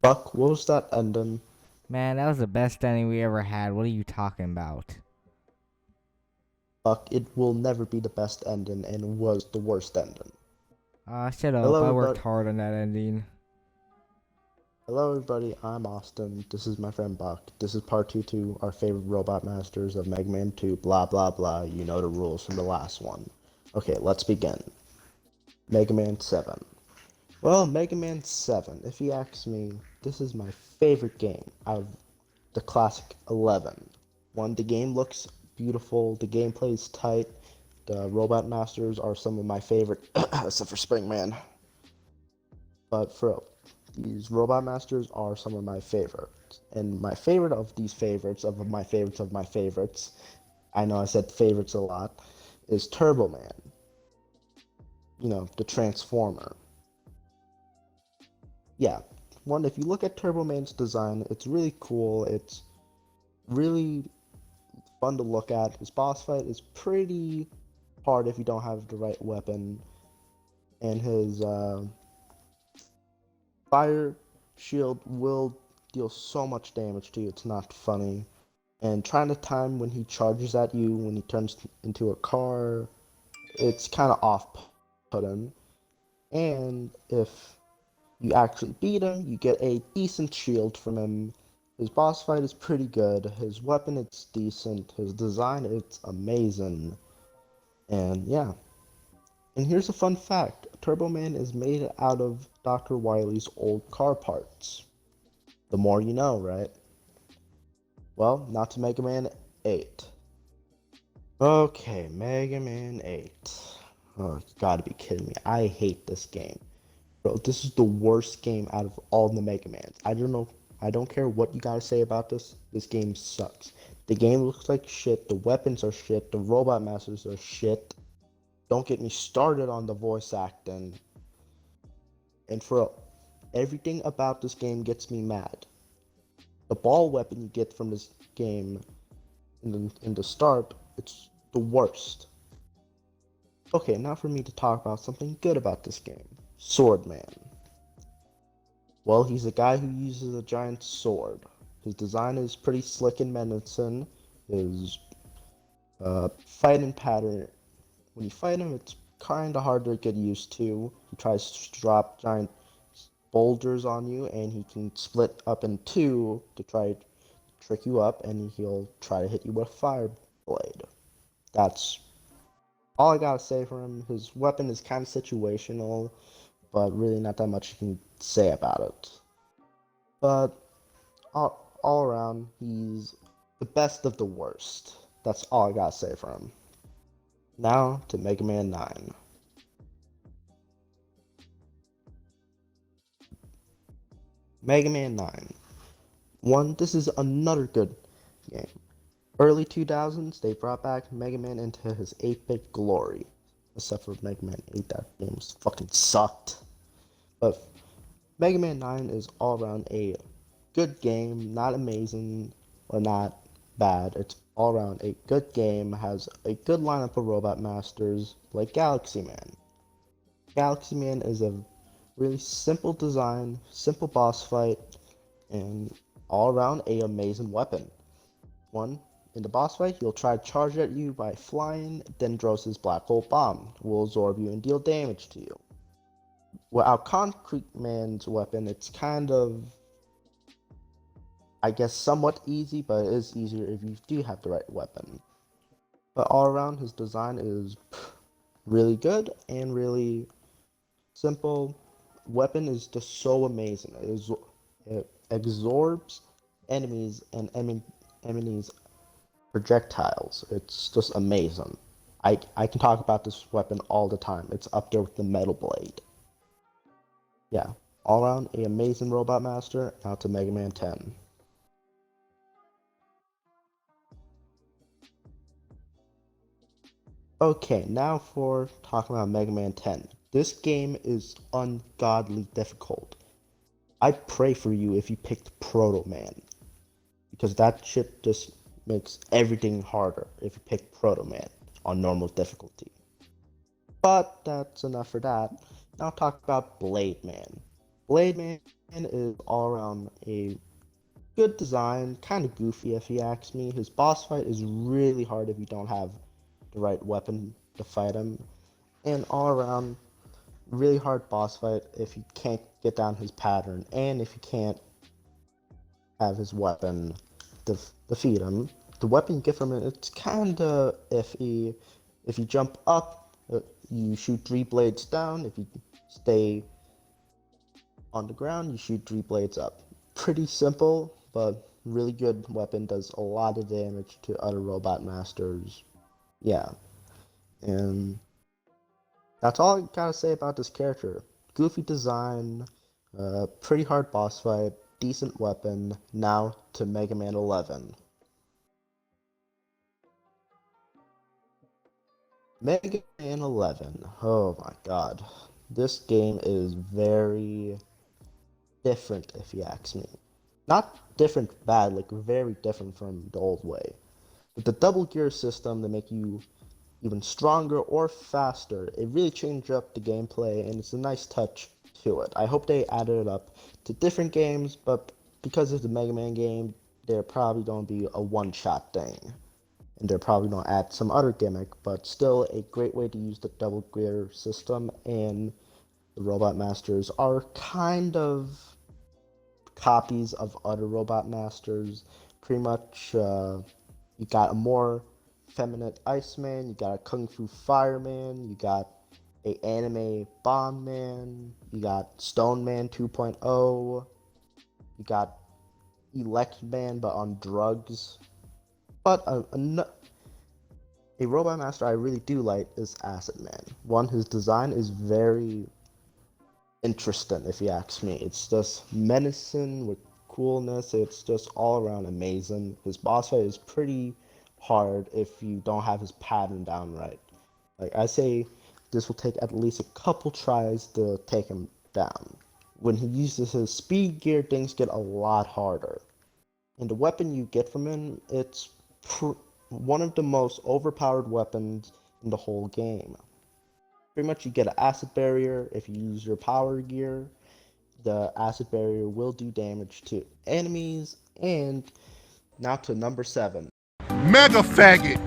Buck, what was that ending? Man, that was the best ending we ever had. What are you talking about? Buck, it will never be the best ending and was the worst ending. Shut Hello up. I worked everybody. hard on that ending. Hello everybody, I'm Austin. This is my friend Buck. This is part 2 to our favorite robot masters of Mega Man 2, blah blah blah. You know the rules from the last one. Okay, let's begin. Mega Man 7. Well, Mega Man 7, if you ask me, this is my favorite game out of the classic 11. One, the game looks beautiful, the gameplay is tight, the Robot Masters are some of my favorite, except for Springman. But for these Robot Masters are some of my favorites. And my favorite of these favorites, of my favorites of my favorites, I know I said favorites a lot, is Turbo Man. You know, the Transformer. Yeah, one, if you look at Turbo Man's design, it's really cool. It's really fun to look at. His boss fight is pretty hard if you don't have the right weapon, and his fire shield will deal so much damage to you. It's not funny. And trying to time when he charges at you, when he turns into a car, it's kind of off-putting. And if you actually beat him, you get a decent shield from him. His boss fight is pretty good. His weapon, it's decent. His design, it's amazing. And yeah. And here's a fun fact. Turbo Man is made out of Dr. Wily's old car parts. The more you know, right? Well, not to Mega Man 8. Okay, Mega Man 8. Oh, you gotta be kidding me. I hate this game. Bro, this is the worst game out of all the Mega Mans. I don't know. I don't care what you guys say about this. This game sucks. The game looks like shit. The weapons are shit. The Robot Masters are shit. Don't get me started on the voice acting. And for everything about this game gets me mad. The ball weapon you get from this game in the start, it's the worst. Okay, now for me to talk about something good about this game. Swordman. Well, he's a guy who uses a giant sword. His design is pretty slick and menacing. His fighting pattern, when you fight him, it's kind of hard to get used to. He tries to drop giant boulders on you, and he can split up in two to try to trick you up, and he'll try to hit you with a fire blade. That's all I gotta say for him. His weapon is kind of situational, but really not that much you can say about it. But all around, he's the best of the worst. That's all I gotta say for him. Now to Mega Man 9. Mega Man 9. One, this is another good game. Early 2000s, they brought back Mega Man into his 8-bit glory. Except for Mega Man 8, that game fucking sucked. But Mega Man 9 is all around a good game, not amazing or not bad. It's all around a good game, has a good lineup of Robot Masters like Galaxy Man. Galaxy Man is a really simple design, simple boss fight, and all around a amazing weapon. One, in the boss fight, he'll try to charge at you by flying, then throws his black hole bomb, will absorb you and deal damage to you. Without Concrete Man's weapon, it's kind of, I guess, somewhat easy, but it is easier if you do have the right weapon. But all around, his design is really good and really simple. Weapon is just so amazing. It absorbs enemies and enemies projectiles. It's just amazing. I can talk about this weapon all the time. It's up there with the Metal Blade. Yeah, all around a amazing Robot Master. Now to Mega Man 10. Okay, now for talking about Mega Man 10. This game is ungodly difficult. I pray for you if you picked Proto Man, because that shit just makes everything harder if you pick Proto Man on normal difficulty. But that's enough for that. Now talk about Blade Man. Blade Man is all around a good design, kind of goofy if you ask me. His boss fight is really hard if you don't have the right weapon to fight him, and all around really hard boss fight if you can't get down his pattern and if you can't have his weapon defeat him. The weapon you get from it, it's kinda iffy. If you jump up, you shoot 3 blades down. If you stay on the ground, you shoot 3 blades up. Pretty simple, but really good weapon. Does a lot of damage to other robot masters. Yeah, and that's all I gotta say about this character. Goofy design, pretty hard boss fight, decent weapon. Now to Mega Man 11. Mega Man 11. Oh my god. This game is very different if you ask me. Not different bad, like very different from the old way. With the double gear system to make you even stronger or faster, it really changed up the gameplay and it's a nice touch to it. I hope they added it up to different games, but because it's the Mega Man game, they're probably going to be a one-shot thing. And they're probably going to add some other gimmick, but still a great way to use the double gear system. And the Robot Masters are kind of copies of other Robot Masters. Pretty much, you got a more feminine Iceman, you got a Kung Fu Fireman, you got a anime Bomb Man, you got Stone Man 2.0, you got Elect Man but on drugs. But a Robot Master I really do like is Acid Man. One, his design is very interesting, if you ask me. It's just menacing with coolness. It's just all around amazing. His boss fight is pretty hard if you don't have his pattern down right. Like I say, this will take at least a couple tries to take him down. When he uses his speed gear, things get a lot harder. And the weapon you get from him, it's one of the most overpowered weapons in the whole game. Pretty much you get an acid barrier if you use your power gear. The acid barrier will do damage to enemies. And now to number 7. Mega faggot.